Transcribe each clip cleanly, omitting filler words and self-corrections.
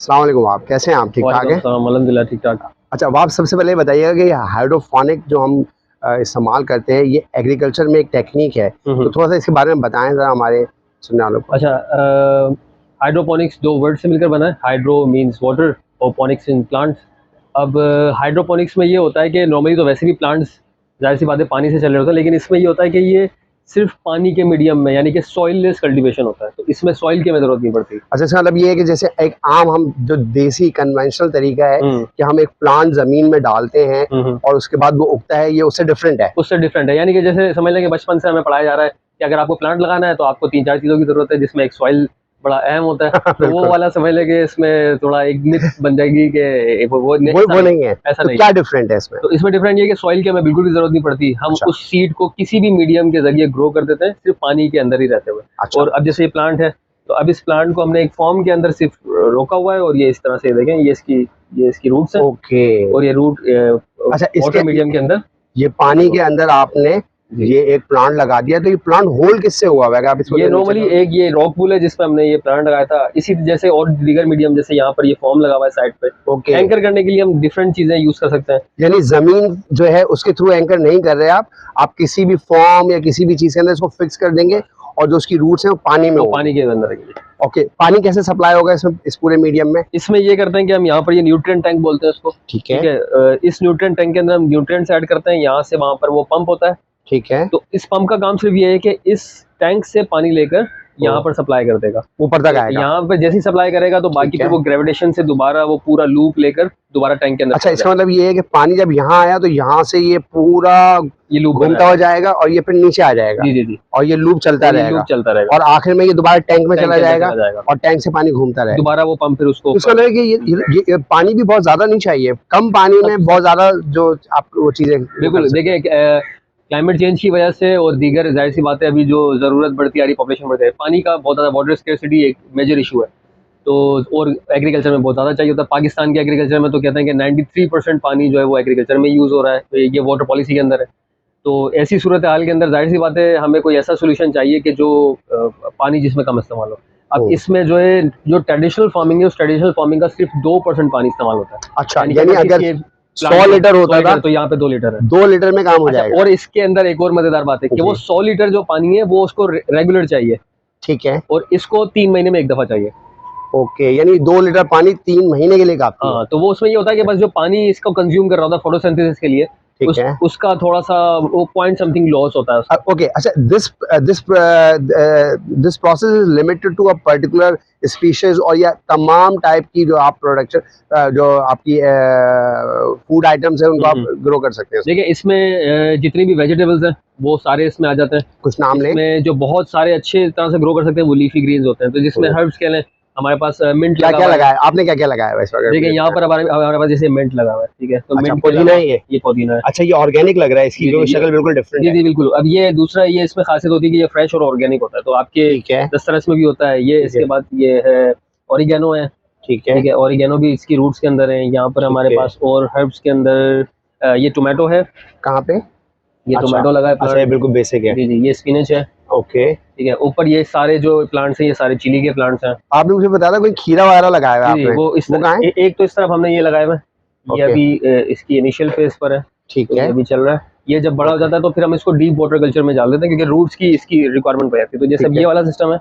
अस्सलाम वालेकुम। आप कैसे हैं? आप ठीक ठाक हैं? अल्हम्दुलिल्लाह ठीक ठाक। अच्छा, अब आप सबसे पहले बताइएगा कि हाइड्रोपोनिक जो हम इस्तेमाल करते हैं, ये एग्रीकल्चर में एक टेक्निक है, तो थोड़ा सा इसके बारे में बताएं ज़रा हमारे सुनने वालों को। अच्छा, हाइड्रोपोनिक्स दो वर्ड से मिलकर बना है। हाइड्रो मींस वाटर और पोनिक्स इन प्लांट्स। अब हाइड्रोपोनिक्स में ये होता है कि नॉर्मली तो वैसे भी प्लांट्स जाहिर सी बात है पानी से चल रहे होते हैं, लेकिन इसमें ये होता है कि ये सिर्फ पानी के मीडियम में यानी कि सॉइल लेस कल्टीवेशन होता है, तो इसमें सॉइल की हमें जरूरत नहीं पड़ती। अच्छा, इसका मतलब ये है कि जैसे एक आम हम जो देसी कन्वेंशनल तरीका है कि हम एक प्लांट ज़मीन में डालते हैं और उसके बाद वो उगता है, ये उससे डिफरेंट है? उससे डिफरेंट है, यानी कि जैसे समझ लें कि बचपन से हमें पढ़ाया जा रहा है कि अगर आपको प्लांट लगाना है तो आपको 3-4 चीज़ों की ज़रूरत है, जिसमें एक सॉइल बड़ा अहम होता है। तो वो वाला समझ लें कि इसमें थोड़ा एक मिथ बन जाएगी कि वो नहीं है। ऐसा तो नहीं क्या है। डिफरेंट है इसमें? तो इसमें डिफरेंट ये है कि सॉइल की हमें बिल्कुल भी जरूरत नहीं पड़ती। हम अच्छा। उस सीड को किसी भी मीडियम के जरिए ग्रो कर देते हैं, सिर्फ पानी के अंदर ही रहते हुए। अच्छा। और अब जैसे ये प्लांट है, तो अब इस प्लांट को हमने एक फॉर्म के अंदर सिर्फ रोका हुआ है, और ये इस तरह से देखें, ये इसकी रूट्स है। ओके। और ये रूट अच्छा, वाटर मीडियम के अंदर ये पानी के अंदर आपने ये एक प्लांट लगा दिया, तो ये प्लांट होल किससे हुआ हुआ है? आप इसको ये नॉर्मली एक ये रॉक पूल है जिसपे हमने ये प्लांट लगाया था। इसी जैसे और दीगर मीडियम, जैसे यहाँ पर ये फॉर्म लगा हुआ है साइड पे, ओके। एंकर करने के लिए हम डिफरेंट चीजें यूज कर सकते हैं। यानी जमीन जो है उसके थ्रू एंकर नहीं कर रहे आप किसी भी फॉर्म या किसी भी चीज के अंदर इसको फिक्स कर देंगे और जो उसकी रूट्स हैं वो पानी में तो होंगी। पानी के अंदर रहेंगे। ओके, पानी कैसे सप्लाई होगा इसमें, इस पूरे मीडियम में? इसमें ये करते हैं कि हम यहाँ पर ये न्यूट्रिएंट टैंक बोलते हैं उसको। ठीक है। ठीक है, इस न्यूट्रिएंट टैंक के अंदर हम न्यूट्रिएंट्स ऐड करते हैं, यहाँ से वहां पर वो पंप होता है। ठीक है। तो इस पंप का काम सिर्फ ये है कि इस टैंक से पानी लेकर यहाँ पर सप्लाई कर देगा, ऊपर तक आएगा। यहाँ पर जैसे ही सप्लाई करेगा तो बाकी फिर वो ग्रेविटेशन से दोबारा वो पूरा लूप लेकर दोबारा टैंक के अंदर। अच्छा, इसका मतलब ये है कि पानी जब यहाँ आया तो यहाँ से ये पूरा ये लूप घूमता हुआ जाएगा और ये फिर नीचे आ जाएगा। जी जी जी। और ये लूप चलता रहेगा और आखिर में ये दोबारा टैंक में चला जाएगा और टैंक से पानी घूमता रहेगा दोबारा वो पंप फिर उसको। इसका मतलब है कि ये पानी भी बहुत ज्यादा नहीं चाहिए, कम पानी में बहुत ज्यादा जो आप वो चीजें। बिल्कुल, देखिए क्लाइमेट चेंज की वजह से और दीगर जाहिर सी बात है, अभी जो जरूरत बढ़ती आ रही, पॉपुलेशन बढ़ती है, पानी का बहुत ज्यादा वाटर स्कैर्सिटी एक मेजर इशू है। तो और एग्रीकल्चर में बहुत ज़्यादा चाहिए होता है। पाकिस्तान के एग्रीकल्चर में तो कहते हैं कि 93% पानी जो है वो एग्रीकल्चर में यूज़ हो रहा है, तो ये वाटर पॉलिसी के अंदर है। तो ऐसी सूरत हाल के अंदर जाहिर सी बात है हमें कोई ऐसा सोल्यूशन चाहिए कि जो पानी जिसमें कम इस्तेमाल हो। अब इसमें जो है जो ट्रेडिशनल फार्मिंग है, उस ट्रेडिशनल फार्मिंग का सिर्फ 2% पानी इस्तेमाल होता है। अच्छा, यानी अगर 100 लीटर होता था तो यहाँ पे 2 लीटर है। 2 लीटर में काम हो जाएगा। और इसके अंदर एक और मजेदार बात है कि वो 100 लीटर जो पानी है वो उसको रेगुलर चाहिए। ठीक है। और इसको 3 महीने में एक दफा चाहिए। ओके, यानी 2 लीटर पानी 3 महीने के लिए काफी है। हाँ, तो वो उसमें ये होता है कि बस जो पानी इसको कंज्यूम कर रहा होता है फोटोसिंथेसिस के लिए, उसका थोड़ा सा वो पॉइंट समथिंग लॉस होता है। ओके, अच्छा, this process is limited to a particular species और या तमाम टाइप की जो आप प्रोडक्शन जो आपकी फूड आइटम्स है उनको आप ग्रो कर सकते हैं? देखिए, इसमें जितनी भी वेजिटेबल्स हैं वो सारे इसमें आ जाते हैं। कुछ नाम लें। इसमें जो बहुत सारे अच्छे तरह से ग्रो कर सकते हैं वो लीफी ग्रीन्स होते हैं। तो जिसमें हर्ब्स के लिए हमारे पास मिंट क्या लगाया है आपने? क्या लगाया है इस वक्त? देखिए, यहाँ पर हमारे पास जैसे मिंट लगा हुआ है। ठीक है, तो अच्छा, मिंट पुदीना है ये पुदीना है। अच्छा, ये ऑर्गेनिक लग रहा है, इसकी शक्ल बिल्कुल डिफरेंट है। जी बिल्कुल। अब ये दूसरा, ये इसमें खासियत होती है कि ये फ्रेश और ऑर्गेनिक होता है, तो आपके दस्तरस में भी होता है ये। इसके बाद ये है ऑरिगेनो है। ठीक है, ऑरिगेनो भी इसकी रूट्स के अंदर है। यहाँ पर हमारे पास और हर्ब्स के अंदर ये टोमेटो है। कहाँ पे? ये टोमेटो लगा है। अच्छा, ये बिल्कुल बेसिक है। जी जी। ये स्पिनच है। ओके, ठीक है। ऊपर ये सारे जो प्लांट्स हैं ये सारे चिली के प्लांट्स हैं। आपने मुझे बताया था कोई खीरा वगैरह लगाया है आपने? वो कहाँ है? एक तो इस तरफ हमने ये लगाया हुआ है, ये अभी इसकी इनिशियल फेज पर है। ठीक है, अभी चल रहा है। ये जब बड़ा हो जाता है तो फिर हम इसको डीप वाटर कल्चर में डाल देते हैं, क्योंकि रूट्स की इसकी रिक्वायरमेंट पड़ जाती है। तो जैसे ये वाला सिस्टम है,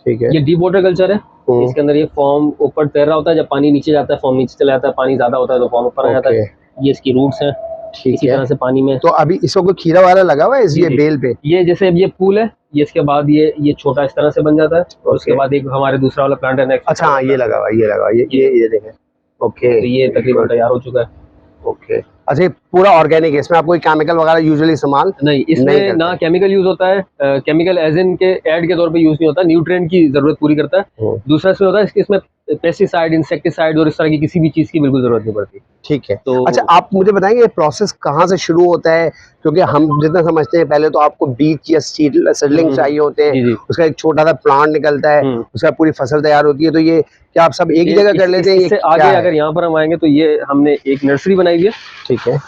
ठीक है, ये डीप वाटर कल्चर है। इसके अंदर ये फॉर्म ऊपर तैर रहा होता है, जब पानी नीचे जाता है फॉर्म नीचे चला जाता है, पानी ज्यादा होता है तो फॉर्म ऊपर आ जाता है। ये इसकी रूट्स हैं। इसी तरह से पानी में। तो अभी इसको कोई खीरा वाला लगा हुआ है ये बेल पे? ये जैसे अब ये फूल है, ये इसके बाद ये छोटा इस तरह से बन जाता है और उसके बाद एक हमारे दूसरा वाला प्लांट है नेक्स्ट। अच्छा, ये लगा हुआ ये देखें। ओके, तो ये तकरीबन तैयार हो चुका है। ओके, अच्छा, ये पूरा ऑर्गेनिक है, इसमें आप कोई केमिकल वगैरह यूजुअली इस्तेमाल नहीं, इसमें ना केमिकल यूज होता है। केमिकल एज इन के ऐड के तौर पे यूज नहीं होता, न्यूट्रिएंट की जरूरत पूरी करता है। दूसरा इसमें होता है इसमें पेस्टिसाइड, इंसेक्टिसाइड और इस तरह की किसी भी चीज की बिल्कुल जरूरत नहीं पड़ती। ठीक है। तो अच्छा, आप मुझे बताएंगे ये प्रोसेस कहाँ से शुरू होता है? क्योंकि हम जितना समझते हैं पहले तो आपको बीज या सीडलिंग चाहिए होते हैं, उसका एक छोटा सा प्लांट निकलता है, उसका पूरी फसल तैयार होती है। तो ये क्या आप सब एक ही जगह कर लेते हैं? इससे आगे अगर यहाँ पर हम आएंगे तो ये हमने एक नर्सरी बनाई हुई है। ठीक है,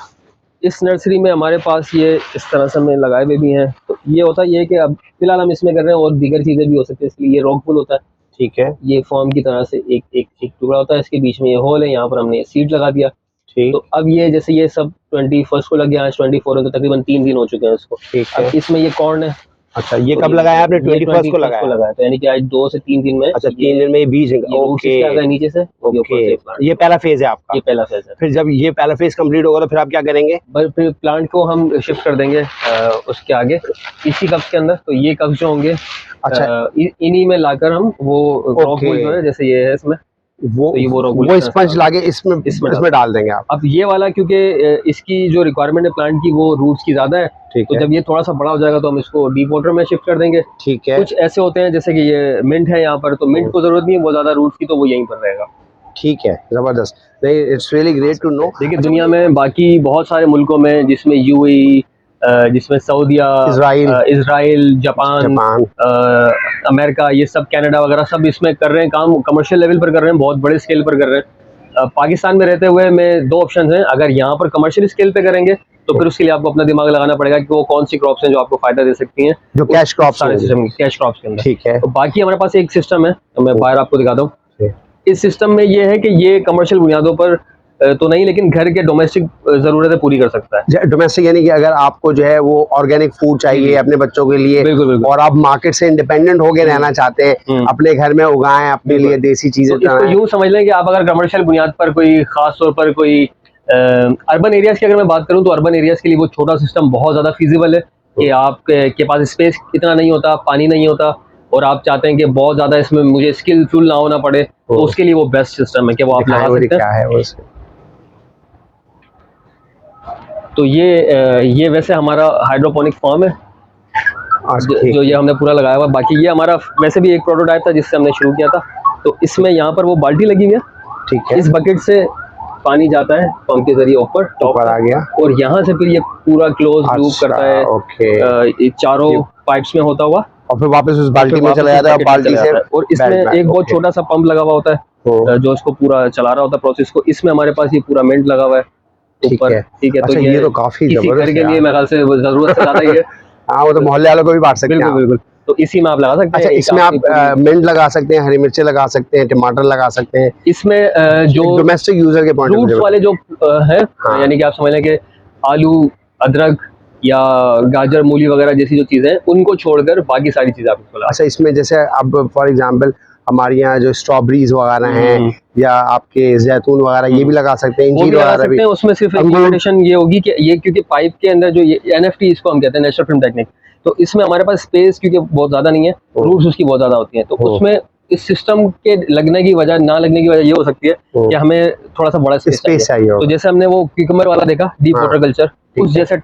इस नर्सरी में हमारे पास ये इस तरह से हमें लगाए हुए भी हैं। तो ये होता है ये कि अब फिलहाल हम इसमें कर रहे हैं, और दीगर चीजें भी हो सकती है, इसलिए ये रॉक पुल होता है। ठीक है, ये फॉर्म की तरह से एक एक एक टुकड़ा होता है, इसके बीच में ये होल है, यहाँ पर हमने सीड लगा दिया। ठीक, तो अब ये जैसे ये सब 21 को लग गया, आज 24 है, तो तकरीबन 3 दिन हो चुके हैं उसको। ठीक है। अब इसमें ये कॉर्न है। अच्छा, ये तो कब लगाया आपने? ये 21 को लगाया। लगाया, तो यानी कि आज 2 से 3 दिन में अच्छा, 3 दिन में ये बीज ये रूट्स ओके इसके आ गए नीचे से, और ये ऊपर से प्लांट। ये पहला फेज है आपका। ये पहला फेज है। फिर जब ये पहला फेज कंप्लीट होगा तो फिर आप क्या करेंगे? बस फिर प्लांट को हम शिफ्ट कर देंगे उसके आगे इसी कप्स के अंदर। तो ये कप्स जो होंगे, अच्छा, इन्हीं में लाकर हम वो रॉक ओके। जो है, जैसे ये है इसमें, वो तो ये वो rock wool वो का स्पंज लाके इसमें इसमें डाल देंगे आप। अब ये वाला क्योंकि इसकी जो रिक्वायरमेंट है प्लांट की वो रूट्स की ज्यादा है, ठीक तो है, जब ये थोड़ा सा बड़ा हो जाएगा तो हम इसको डीप वाटर में शिफ्ट कर देंगे। ठीक है, कुछ ऐसे होते हैं जैसे कि ये मिंट है यहाँ पर, तो मिंट को जरूरत नहीं है वो ज्यादा रूट्स की, तो वो यहीं पर रहेगा। ठीक है, जबरदस्त। नहीं, it's really great to know. देखिए दुनिया में बाकी बहुत सारे मुल्कों में, जिसमें यूएई, जिसमें सऊदिया, इजराइल, जापान, अमेरिका, ये सब, कनाडा वगैरह सब इसमें कर रहे हैं काम, कमर्शियल लेवल पर कर रहे हैं, बहुत बड़े स्केल पर कर रहे हैं। पाकिस्तान में रहते हुए में 2 ऑप्शन हैं। अगर यहाँ पर कमर्शियल स्केल पे करेंगे तो फिर उसके लिए आपको अपना दिमाग लगाना पड़ेगा कि वो कौन सी क्रॉप्स हैं जो आपको फायदा दे सकती हैं, जो कैश क्रॉप्स सारे सिस्टम कैश क्रॉप्स के अंदर। ठीक है, तो बाकी हमारे पास एक सिस्टम है, तो मैं बाहर आपको दिखाता हूँ। इस सिस्टम में ये है कि ये कमर्शियल बुनियादों पर तो नहीं, लेकिन घर के डोमेस्टिक जरूरतें पूरी कर सकता है। डोमेस्टिक यानी कि अगर आपको जो है वो ऑर्गेनिक फूड चाहिए अपने बच्चों के लिए, बिल्कुल बिल्कुल, और आप मार्केट से इंडिपेंडेंट होके रहना चाहते हैं, अपने घर में उगाएं, अपने लिए देसी चीजें तो इसको यूं समझ लें कि आप अगर कमर्शियल बुनियाद पर कोई खास तौर पर कोई अर्बन एरियाज की अगर मैं बात करूं, तो अर्बन एरियाज के लिए वो छोटा सिस्टम बहुत ज्यादा फिजिबल है कि आपके पास स्पेस इतना नहीं होता, पानी नहीं होता, और आप चाहते हैं कि बहुत ज्यादा इसमें मुझे स्किलफुल ना होना पड़े, तो उसके लिए वो बेस्ट सिस्टम है कि वो आप लगा सकते हैं। तो ये वैसे हमारा हाइड्रोपोनिक फार्म है जो ये हमने पूरा लगाया हुआ। बाकी ये हमारा वैसे भी एक प्रोटोटाइप था जिससे हमने शुरू किया था। तो इसमें यहाँ पर वो बाल्टी लगी हुई है, ठीक है, इस बकेट से पानी जाता है पंप के जरिए ऊपर टॉप आ गया, और यहाँ से फिर ये पूरा क्लोज लूप करता है, ओके, चारों पाइप्स में होता हुआ, और फिर वापस उस बाल्टी में चला जाता है, बाल्टी से। और इसमें एक बहुत छोटा सा पंप लगा हुआ होता है जो इसको पूरा चला रहा होता है प्रोसेस को। इसमें हमारे पास ये पूरा मिंट लगा हुआ है ऊपर, ठीक है। अच्छा, ये तो काफी जबरदस्त घर के लिए मेरे ख्याल से जरूरत से ज्यादा ही है। हाँ, वो तो मोहल्ले वालों को भी बांट सकते हैं। बिल्कुल बिल्कुल, तो इसी में आप लगा सकते हैं। अच्छा, इसमें आप मिंट लगा सकते हैं, हरी मिर्चें लगा सकते हैं, टमाटर लगा सकते हैं। इसमें जो डोमेस्टिक यूजर के पॉइंट फ्रूट्स वाले जो है, यानी कि आप समझ लें कि आलू, अदरक या गाजर, मूली वगैरह जैसी जो चीजें हैं, उनको छोड़कर बाकी सारी चीजें आप इसको लगा। अच्छा, इसमें जैसे अब फॉर एग्जांपल हमारे यहाँ जो स्ट्रॉबेरीज वगैरह हैं या आपके जैतून वगैरह, ये भी लगा सकते हैं, इंजीर वगैरह भी। उसमें सिर्फ एक लिमिटेशन ये होगी कि ये क्योंकि पाइप के अंदर जो ये एनएफटी इसको हम कहते हैं, नेचुरल फिल्म टेक्निक, तो इसमें हमारे पास स्पेस क्योंकि बहुत ज्यादा नहीं है, रूट्स उसकी बहुत ज्यादा होती हैं, तो उसमें इस सिस्टम के लगने की वजह, ना लगने की वजह ये हो सकती है कि हमें थोड़ा सा बड़ा स्पेस चाहिए। तो जैसे हमने वो क्यूकम्बर वाला देखा, डीप वाटर कल्चर, उस जैसे